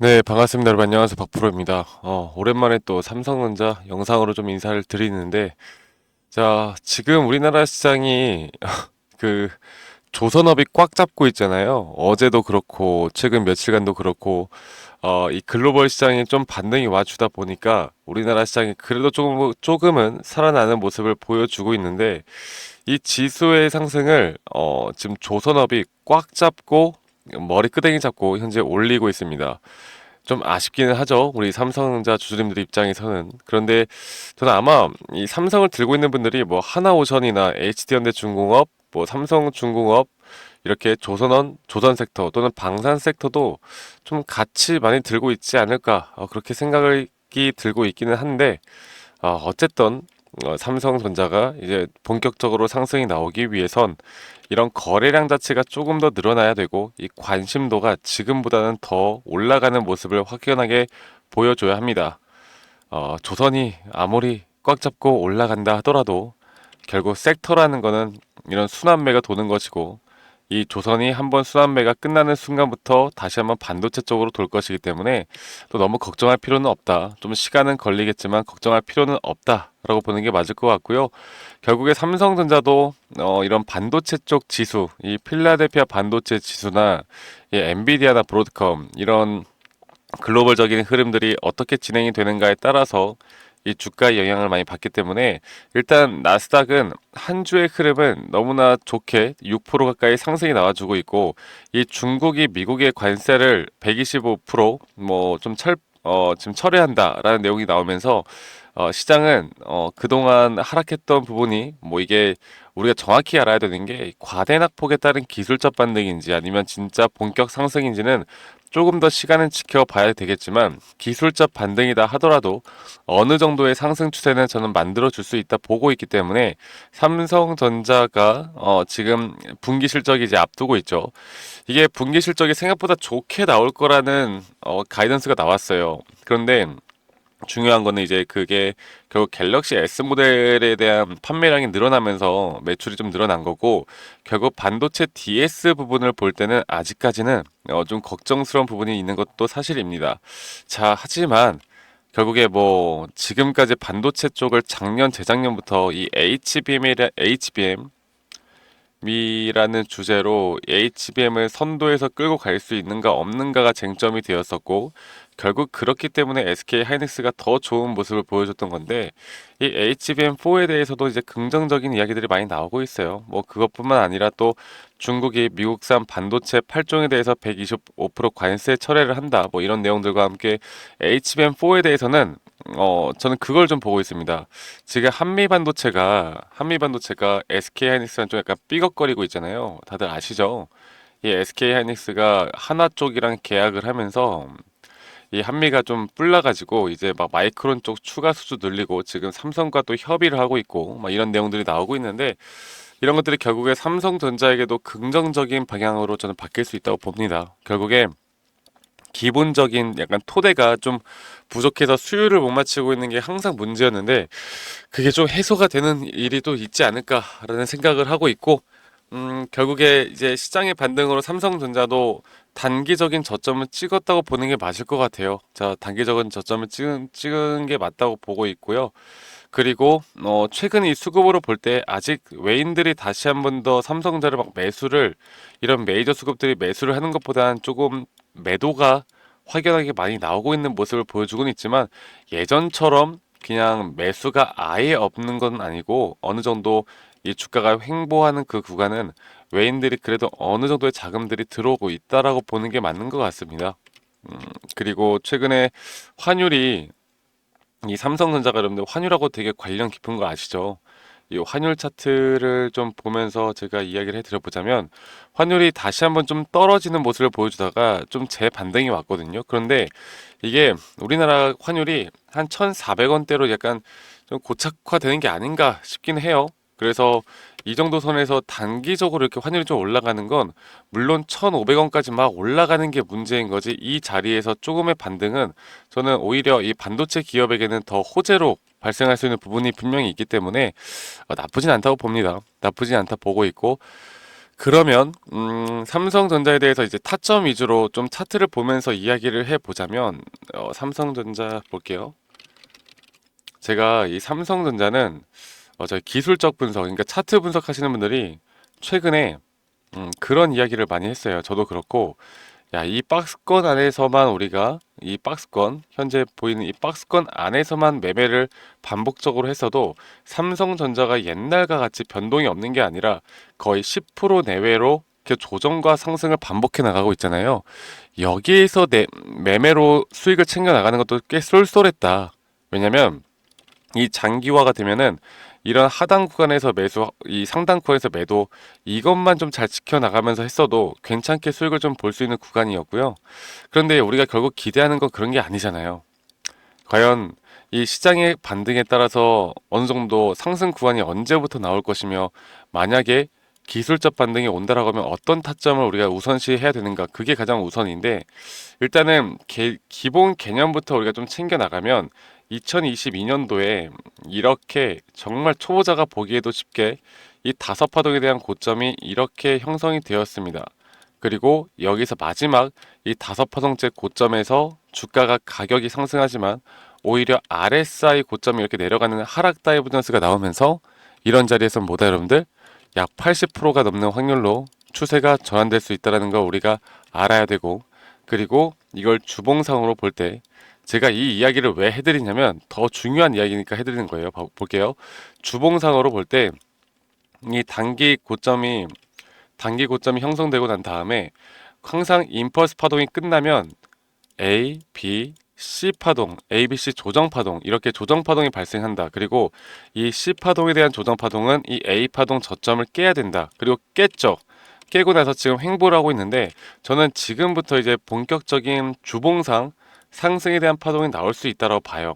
네, 반갑습니다. 여러분 안녕하세요. 박프로입니다. 오랜만에 또 삼성전자 영상으로 좀 인사를 드리는데, 자, 지금 우리나라 시장이 그 조선업이 꽉 잡고 있잖아요. 어제도 그렇고, 최근 며칠간도 그렇고, 이 글로벌 시장이 좀 반등이 와주다 보니까 우리나라 시장이 그래도 조금은 살아나는 모습을 보여주고 있는데, 이 지수의 상승을, 지금 조선업이 꽉 잡고, 머리끄댕이 잡고 현재 올리고 있습니다. 좀 아쉽기는 하죠. 우리 삼성전자 주주님들 입장에서는. 그런데 저는 아마 이 삼성을 들고 있는 분들이 뭐 하나오션이나 HD현대중공업, 뭐 삼성중공업, 이렇게 조선원, 조선 섹터 또는 방산 섹터도 좀 같이 많이 들고 있지 않을까, 그렇게 생각이 들고 있기는 한데, 어쨌든 삼성전자가 이제 본격적으로 상승이 나오기 위해선 이런 거래량 자체가 조금 더 늘어나야 되고 이 관심도가 지금보다는 더 올라가는 모습을 확연하게 보여줘야 합니다. 조선이 아무리 꽉 잡고 올라간다 하더라도 결국 섹터라는 거는 이런 순환매가 도는 것이고 이 조선이 한번 순환매가 끝나는 순간부터 다시 한번 반도체 쪽으로 돌 것이기 때문에 또 너무 걱정할 필요는 없다. 좀 시간은 걸리겠지만 걱정할 필요는 없다라고 보는 게 맞을 것 같고요. 결국에 삼성전자도 이런 반도체 쪽 지수, 이 필라델피아 반도체 지수나 이 엔비디아나 브로드컴 이런 글로벌적인 흐름들이 어떻게 진행이 되는가에 따라서 이 주가의 영향을 많이 받기 때문에 일단 나스닥은 한 주의 흐름은 너무나 좋게 6% 가까이 상승이 나와주고 있고 이 중국이 미국의 관세를 125%뭐 좀 지금 철회한다라는 내용이 나오면서 시장은 그동안 하락했던 부분이 뭐 이게 우리가 정확히 알아야 되는 게 과대낙폭에 따른 기술적 반등인지 아니면 진짜 본격 상승인지는 조금 더 시간은 지켜봐야 되겠지만 기술적 반등이다 하더라도 어느 정도의 상승 추세는 저는 만들어 줄 수 있다 보고 있기 때문에 삼성전자가 지금 분기 실적이 이제 앞두고 있죠. 이게 분기 실적이 생각보다 좋게 나올 거라는 가이던스가 나왔어요. 그런데 중요한 거는 이제 그게 결국 갤럭시 S 모델에 대한 판매량이 늘어나면서 매출이 좀 늘어난 거고 결국 반도체 DS 부분을 볼 때는 아직까지는 좀 걱정스러운 부분이 있는 것도 사실입니다. 자, 하지만 결국에 뭐 지금까지 반도체 쪽을 작년 재작년부터 이 HBM이라는 주제로 HBM을 선도해서 끌고 갈 수 있는가 없는가가 쟁점이 되었었고 결국 그렇기 때문에 SK 하이닉스가 더 좋은 모습을 보여줬던 건데 이 HBM4에 대해서도 이제 긍정적인 이야기들이 많이 나오고 있어요. 뭐 그것뿐만 아니라 또 중국이 미국산 반도체 8종에 대해서 125% 관세 철회를 한다. 뭐 이런 내용들과 함께 HBM4에 대해서는 저는 그걸 좀 보고 있습니다. 지금 한미 반도체가 SK 하이닉스랑 좀 약간 삐걱거리고 있잖아요. 다들 아시죠? 이 SK 하이닉스가 하나 쪽이랑 계약을 하면서 이 한미가 좀 뿔나가지고 이제 막 마이크론 쪽 추가 수주 늘리고 지금 삼성과 또 협의를 하고 있고 막 이런 내용들이 나오고 있는데 이런 것들이 결국에 삼성전자에게도 긍정적인 방향으로 저는 바뀔 수 있다고 봅니다. 결국에 기본적인 약간 토대가 좀 부족해서 수요를 못 맞추고 있는 게 항상 문제였는데 그게 좀 해소가 되는 일이 또 있지 않을까라는 생각을 하고 있고 결국에 이제 시장의 반등으로 삼성전자도 단기적인 저점을 찍었다고 보는 게 맞을 것 같아요. 자, 단기적인 저점을 찍은 게 맞다고 보고 있고요. 그리고 최근 이 수급으로 볼 때 아직 외인들이 다시 한 번 더 삼성전자를 막 매수를 이런 메이저 수급들이 매수를 하는 것보다는 조금 매도가 확연하게 많이 나오고 있는 모습을 보여주고는 있지만 예전처럼 그냥 매수가 아예 없는 건 아니고 어느 정도 이 주가가 횡보하는 그 구간은 외인들이 그래도 어느 정도의 자금들이 들어오고 있다라고 보는 게 맞는 것 같습니다. 그리고 최근에 환율이 이 삼성전자가 여러분들 환율하고 되게 관련 깊은 거 아시죠? 이 환율 차트를 좀 보면서 제가 이야기를 해드려보자면 환율이 다시 한번 좀 떨어지는 모습을 보여주다가 좀 재반등이 왔거든요. 그런데 이게 우리나라 환율이 한 1,400원대로 약간 좀 고착화되는 게 아닌가 싶긴 해요. 그래서 이 정도 선에서 단기적으로 이렇게 환율이 좀 올라가는 건 물론 1,500원까지 막 올라가는 게 문제인 거지 이 자리에서 조금의 반등은 저는 오히려 이 반도체 기업에게는 더 호재로 발생할 수 있는 부분이 분명히 있기 때문에 나쁘진 않다고 봅니다. 나쁘진 않다 보고 있고 그러면 삼성전자에 대해서 이제 타점 위주로 좀 차트를 보면서 이야기를 해보자면 삼성전자 볼게요. 제가 이 삼성전자는 저희 기술적 분석, 그러니까 차트 분석하시는 분들이 최근에 그런 이야기를 많이 했어요. 저도 그렇고, 야, 이 박스권 안에서만 우리가 이 박스권, 현재 보이는 이 박스권 안에서만 매매를 반복적으로 했어도 삼성전자가 옛날과 같이 변동이 없는 게 아니라 거의 10% 내외로 이렇게 조정과 상승을 반복해 나가고 있잖아요. 여기에서 매매로 수익을 챙겨 나가는 것도 꽤 쏠쏠했다. 왜냐면 이 장기화가 되면은 이런 하단 구간에서 매수, 이 상단 구간에서 매도 이것만 좀 잘 지켜나가면서 했어도 괜찮게 수익을 좀 볼 수 있는 구간이었고요. 그런데 우리가 결국 기대하는 건 그런 게 아니잖아요. 과연 이 시장의 반등에 따라서 어느 정도 상승 구간이 언제부터 나올 것이며 만약에 기술적 반등이 온다라고 하면 어떤 타점을 우리가 우선시 해야 되는가 그게 가장 우선인데 일단은 기본 개념부터 우리가 좀 챙겨 나가면 2022년도에 이렇게 정말 초보자가 보기에도 쉽게 이 다섯 파동에 대한 고점이 이렇게 형성이 되었습니다. 그리고 여기서 마지막 이 다섯 파동째 고점에서 주가가 가격이 상승하지만 오히려 RSI 고점이 이렇게 내려가는 하락 다이버전스가 나오면서 이런 자리에서 뭐다 여러분들 약 80%가 넘는 확률로 추세가 전환될 수 있다는 걸 우리가 알아야 되고 그리고 이걸 주봉상으로 볼 때 제가 이 이야기를 왜 해드리냐면 더 중요한 이야기니까 해드리는 거예요. 볼게요. 주봉상으로 볼 때 이 단기 고점이 형성되고 난 다음에 항상 임펄스 파동이 끝나면 A, B, C 파동, A, B, C 조정 파동 이렇게 조정 파동이 발생한다. 그리고 이 C 파동에 대한 조정 파동은 이 A 파동 저점을 깨야 된다. 그리고 깼죠. 깨고 나서 지금 횡보를 하고 있는데 저는 지금부터 이제 본격적인 주봉상 상승에 대한 파동이 나올 수 있다고 봐요.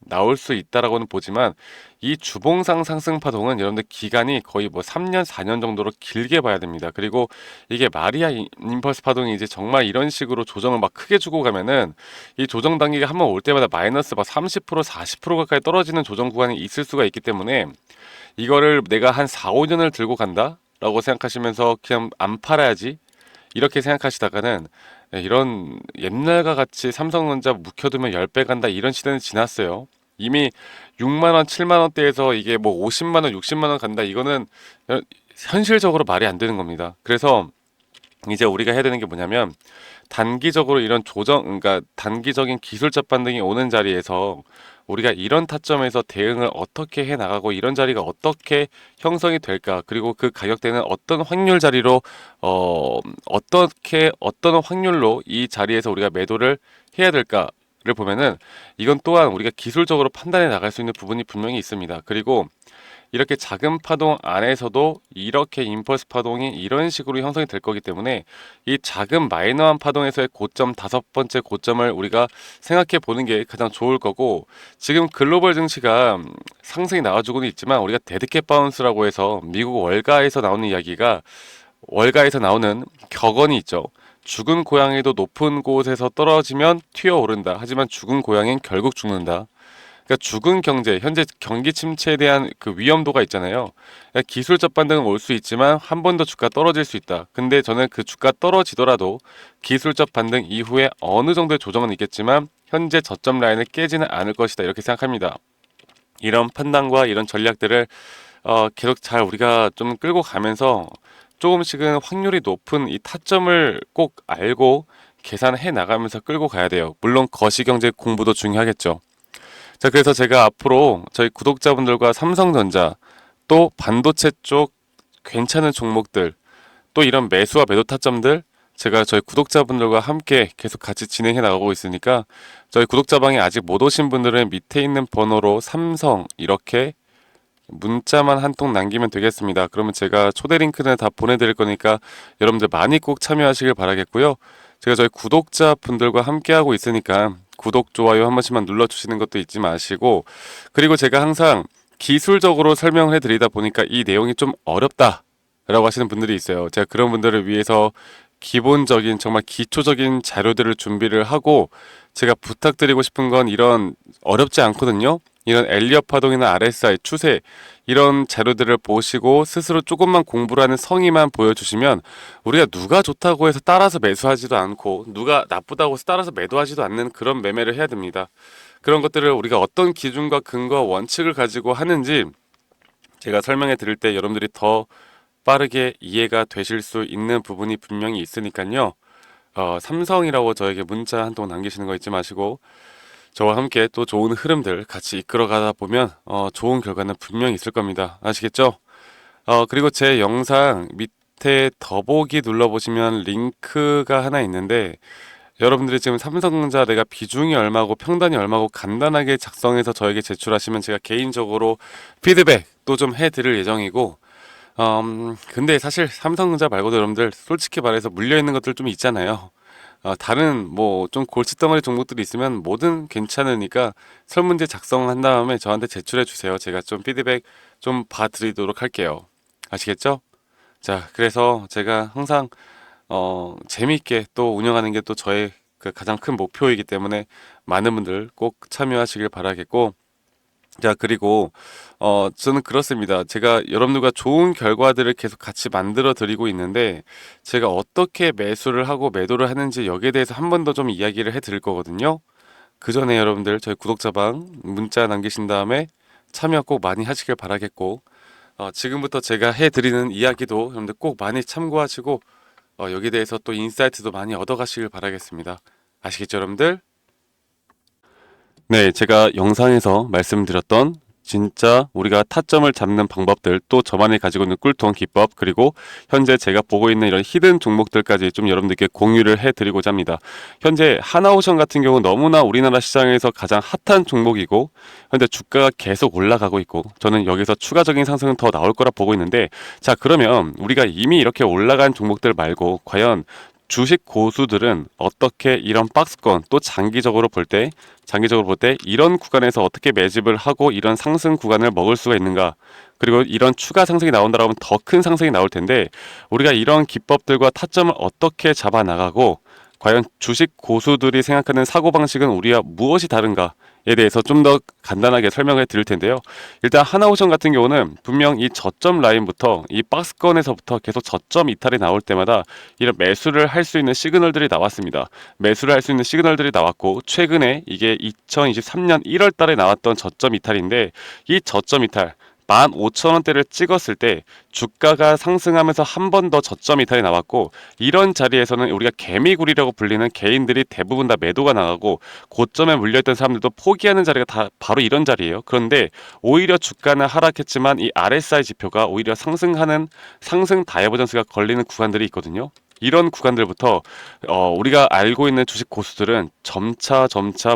나올 수 있다라고는 보지만 이 주봉상 상승 파동은 여러분들 기간이 거의 뭐 3년, 4년 정도로 길게 봐야 됩니다. 그리고 이게 마리아 임펄스 파동이 이제 정말 이런 식으로 조정을 막 크게 주고 가면은 이 조정 단계가 한번 올 때마다 마이너스 막 30%, 40% 가까이 떨어지는 조정 구간이 있을 수가 있기 때문에 이거를 내가 한 4, 5년을 들고 간다? 라고 생각하시면서 그냥 안 팔아야지 이렇게 생각하시다가는 이런 옛날과 같이 삼성전자 묵혀두면 10배 간다 이런 시대는 지났어요. 이미 6만 원, 7만 원대에서 이게 뭐 50만 원, 60만 원 간다 이거는 현실적으로 말이 안 되는 겁니다. 그래서 이제 우리가 해야 되는 게 뭐냐면 단기적으로 이런 조정, 그러니까 단기적인 기술적 반등이 오는 자리에서 우리가 이런 타점에서 대응을 어떻게 해 나가고 이런 자리가 어떻게 형성이 될까 그리고 그 가격대는 어떤 확률 자리로 어떻게 어떤 확률로 이 자리에서 우리가 매도를 해야 될까를 보면은 이건 또한 우리가 기술적으로 판단해 나갈 수 있는 부분이 분명히 있습니다. 그리고 이렇게 작은 파동 안에서도 이렇게 임펄스 파동이 이런 식으로 형성이 될 거기 때문에 이 작은 마이너한 파동에서의 고점 다섯 번째 고점을 우리가 생각해 보는 게 가장 좋을 거고 지금 글로벌 증시가 상승이 나와주고는 있지만 우리가 데드캣 바운스라고 해서 미국 월가에서 나오는 이야기가 월가에서 나오는 격언이 있죠. 죽은 고양이도 높은 곳에서 떨어지면 튀어오른다. 하지만 죽은 고양이는 결국 죽는다. 그러니까 죽은 경제, 현재 경기 침체에 대한 그 위험도가 있잖아요. 그러니까 기술적 반등은 올 수 있지만 한 번 더 주가 떨어질 수 있다. 근데 저는 그 주가 떨어지더라도 기술적 반등 이후에 어느 정도의 조정은 있겠지만 현재 저점 라인을 깨지는 않을 것이다. 이렇게 생각합니다. 이런 판단과 이런 전략들을 계속 잘 우리가 좀 끌고 가면서 조금씩은 확률이 높은 이 타점을 꼭 알고 계산해 나가면서 끌고 가야 돼요. 물론 거시경제 공부도 중요하겠죠. 자, 그래서 제가 앞으로 저희 구독자분들과 삼성전자 또 반도체 쪽 괜찮은 종목들 또 이런 매수와 매도 타점들 제가 저희 구독자분들과 함께 계속 같이 진행해 나가고 있으니까 저희 구독자방에 아직 못 오신 분들은 밑에 있는 번호로 삼성 이렇게 문자만 한 통 남기면 되겠습니다. 그러면 제가 초대 링크는 다 보내드릴 거니까 여러분들 많이 꼭 참여하시길 바라겠고요. 제가 저희 구독자분들과 함께하고 있으니까 구독, 좋아요 한 번씩만 눌러주시는 것도 잊지 마시고 그리고 제가 항상 기술적으로 설명을 해드리다 보니까 이 내용이 좀 어렵다 라고 하시는 분들이 있어요. 제가 그런 분들을 위해서 기본적인 정말 기초적인 자료들을 준비를 하고 제가 부탁드리고 싶은 건 이런 어렵지 않거든요. 이런 엘리엇 파동이나 RSI 추세 이런 자료들을 보시고 스스로 조금만 공부를 하는 성의만 보여주시면 우리가 누가 좋다고 해서 따라서 매수하지도 않고 누가 나쁘다고 해서 따라서 매도하지도 않는 그런 매매를 해야 됩니다. 그런 것들을 우리가 어떤 기준과 근거 원칙을 가지고 하는지 제가 설명해 드릴 때 여러분들이 더 빠르게 이해가 되실 수 있는 부분이 분명히 있으니까요. 삼성이라고 저에게 문자 한 통 남기시는 거 잊지 마시고 저와 함께 또 좋은 흐름들 같이 이끌어가다 보면 좋은 결과는 분명히 있을 겁니다. 아시겠죠? 그리고 제 영상 밑에 더보기 눌러보시면 링크가 하나 있는데 여러분들이 지금 삼성전자 내가 비중이 얼마고 평단이 얼마고 간단하게 작성해서 저에게 제출하시면 제가 개인적으로 피드백도 좀 해드릴 예정이고 근데 사실 삼성전자 말고도 여러분들 솔직히 말해서 물려있는 것들 좀 있잖아요. 다른 뭐 좀 골칫덩어리 종목들이 있으면 뭐든 괜찮으니까 설문지 작성한 다음에 저한테 제출해 주세요. 제가 좀 피드백 좀 봐드리도록 할게요. 아시겠죠? 자, 그래서 제가 항상 재미있게 또 운영하는 게 또 저의 그 가장 큰 목표이기 때문에 많은 분들 꼭 참여하시길 바라겠고 자, 그리고, 저는 그렇습니다. 제가 여러분들과 좋은 결과들을 계속 같이 만들어 드리고 있는데, 제가 어떻게 매수를 하고 매도를 하는지 여기에 대해서 한 번 더 좀 이야기를 해 드릴 거거든요. 그 전에 여러분들 저희 구독자방 문자 남기신 다음에 참여 꼭 많이 하시길 바라겠고, 지금부터 제가 해 드리는 이야기도 여러분들 꼭 많이 참고하시고, 여기에 대해서 또 인사이트도 많이 얻어 가시길 바라겠습니다. 아시겠죠, 여러분들? 네, 제가 영상에서 말씀드렸던 진짜 우리가 타점을 잡는 방법들 또 저만이 가지고 있는 꿀통 기법 그리고 현재 제가 보고 있는 이런 히든 종목들까지 좀 여러분들께 공유를 해드리고자 합니다. 현재 하나오션 같은 경우 너무나 우리나라 시장에서 가장 핫한 종목이고 현재 주가가 계속 올라가고 있고 저는 여기서 추가적인 상승은 더 나올 거라 보고 있는데 자 그러면 우리가 이미 이렇게 올라간 종목들 말고 과연 주식 고수들은 어떻게 이런 박스권 또 장기적으로 볼 때 이런 구간에서 어떻게 매집을 하고 이런 상승 구간을 먹을 수가 있는가 그리고 이런 추가 상승이 나온다라면 더 큰 상승이 나올 텐데 우리가 이런 기법들과 타점을 어떻게 잡아 나가고 과연 주식 고수들이 생각하는 사고방식은 우리와 무엇이 다른가에 대해서 좀 더 간단하게 설명해 드릴 텐데요. 일단 하나오션 같은 경우는 분명 이 저점 라인부터 이 박스권에서부터 계속 저점 이탈이 나올 때마다 이런 매수를 할 수 있는 시그널들이 나왔습니다. 매수를 할 수 있는 시그널들이 나왔고 최근에 이게 2023년 1월 달에 나왔던 저점 이탈인데 이 저점 이탈 15,000원대를 찍었을 때 주가가 상승하면서 한 번 더 저점 이탈이 나왔고 이런 자리에서는 우리가 개미굴이라고 불리는 개인들이 대부분 다 매도가 나가고 고점에 물려있던 사람들도 포기하는 자리가 다 바로 이런 자리예요. 그런데 오히려 주가는 하락했지만 이 RSI 지표가 오히려 상승하는 상승 다이버전스가 걸리는 구간들이 있거든요. 이런 구간들부터 우리가 알고 있는 주식 고수들은 점차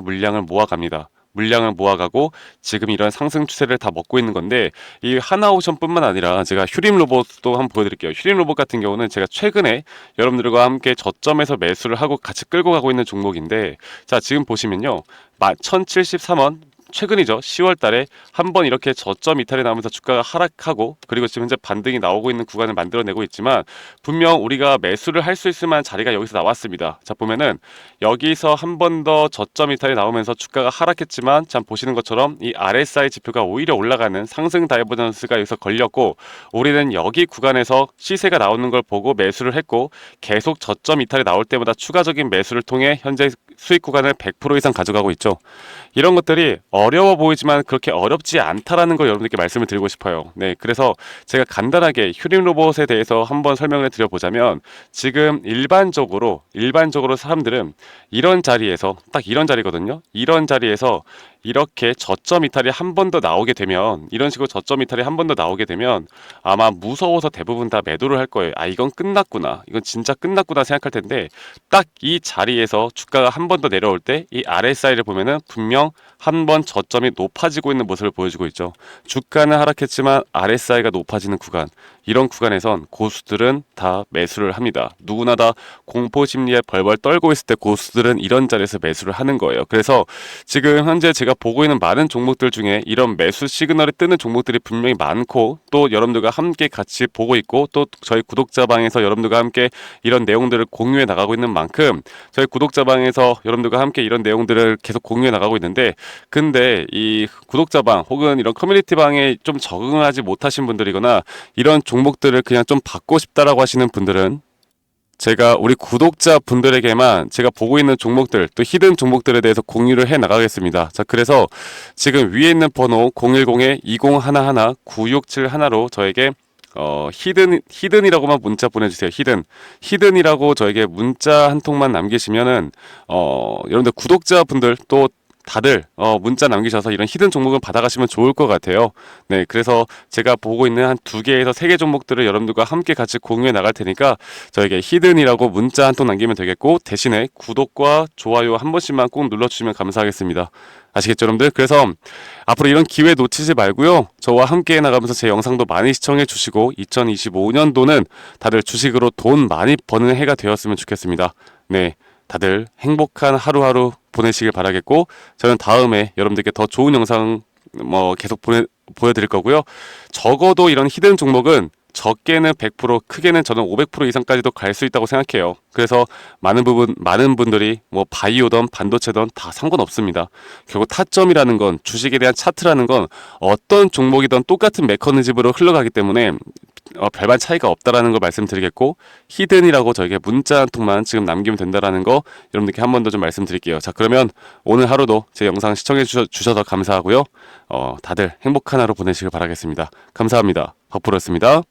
물량을 모아갑니다. 물량을 모아가고 지금 이런 상승 추세를 다 먹고 있는 건데 이 하나오션뿐만 아니라 제가 휴림 로봇도 한번 보여드릴게요. 휴림 로봇 같은 경우는 제가 최근에 여러분들과 함께 저점에서 매수를 하고 같이 끌고 가고 있는 종목인데 자 지금 보시면요 1073원 최근이죠. 10월 달에 한번 이렇게 저점 이탈이 나오면서 주가가 하락하고 그리고 지금 현재 반등이 나오고 있는 구간을 만들어내고 있지만 분명 우리가 매수를 할 수 있을 만한 자리가 여기서 나왔습니다. 자 보면은 여기서 한 번 더 저점 이탈이 나오면서 주가가 하락했지만 참 보시는 것처럼 이 RSI 지표가 오히려 올라가는 상승 다이버전스가 여기서 걸렸고 우리는 여기 구간에서 시세가 나오는 걸 보고 매수를 했고 계속 저점 이탈이 나올 때마다 추가적인 매수를 통해 현재 수익 구간을 100% 이상 가져가고 있죠. 이런 것들이 어려워 보이지만 그렇게 어렵지 않다라는 걸 여러분들께 말씀을 드리고 싶어요. 네, 그래서 제가 간단하게 휴림 로봇에 대해서 한번 설명을 드려보자면 지금 일반적으로 사람들은 이런 자리에서 딱 이런 자리거든요. 이런 자리에서 이렇게 저점 이탈이 한 번 더 나오게 되면 이런 식으로 저점 이탈이 한 번 더 나오게 되면 아마 무서워서 대부분 다 매도를 할 거예요. 아 이건 끝났구나. 이건 진짜 끝났구나 생각할 텐데 딱 이 자리에서 주가가 한 번 더 내려올 때 이 RSI를 보면은 분명 한 번 저점이 높아지고 있는 모습을 보여주고 있죠. 주가는 하락했지만 RSI가 높아지는 구간 이런 구간에선 고수들은 다 매수를 합니다. 누구나 다 공포 심리에 벌벌 떨고 있을 때 고수들은 이런 자리에서 매수를 하는 거예요. 그래서 지금 현재 제가 보고 있는 많은 종목들 중에 이런 매수 시그널이 뜨는 종목들이 분명히 많고, 또 여러분들과 함께 같이 보고 있고, 또 저희 구독자방에서 여러분들과 함께 이런 내용들을 공유해 나가고 있는 만큼 저희 구독자방에서 여러분들과 함께 이런 내용들을 계속 공유해 나가고 있는데, 근데 이 구독자방 혹은 이런 커뮤니티방에 좀 적응하지 못하신 분들이거나 이런 종목들을 그냥 좀 받고 싶다라고 하시는 분들은 제가 우리 구독자분들에게만 제가 보고 있는 종목들, 또 히든 종목들에 대해서 공유를 해 나가겠습니다. 자, 그래서 지금 위에 있는 번호 010-2011-9671로 저에게 히든이라고만 문자 보내주세요. 히든이라고 저에게 문자 한 통만 남기시면은 여러분들 구독자분들 또 다들 문자 남기셔서 이런 히든 종목을 받아가시면 좋을 것 같아요. 네, 그래서 제가 보고 있는 한 2개에서 3개 종목들을 여러분들과 함께 같이 공유해 나갈 테니까 저에게 히든이라고 문자 한 통 남기면 되겠고, 대신에 구독과 좋아요 한 번씩만 꼭 눌러주시면 감사하겠습니다. 아시겠죠, 여러분들? 그래서 앞으로 이런 기회 놓치지 말고요. 저와 함께 나가면서 제 영상도 많이 시청해 주시고 2025년도는 다들 주식으로 돈 많이 버는 해가 되었으면 좋겠습니다. 네, 다들 행복한 하루하루 보내시길 바라겠고, 저는 다음에 여러분들께 더 좋은 영상 계속 보여드릴 거고요. 적어도 이런 히든 종목은 적게는 100%, 크게는 저는 500% 이상까지도 갈 수 있다고 생각해요. 그래서 많은 분들이 바이오든 반도체든 다 상관없습니다. 결국 타점이라는 건, 주식에 대한 차트라는 건 어떤 종목이든 똑같은 메커니즘으로 흘러가기 때문에 별반 차이가 없다라는 걸 말씀드리겠고, 히든이라고 저에게 문자 한 통만 지금 남기면 된다라는 거 여러분들께 한 번 더 좀 말씀드릴게요. 자, 그러면 오늘 하루도 제 영상 시청해 주셔서 감사하고요. 다들 행복한 하루 보내시길 바라겠습니다. 감사합니다. 박프로였습니다.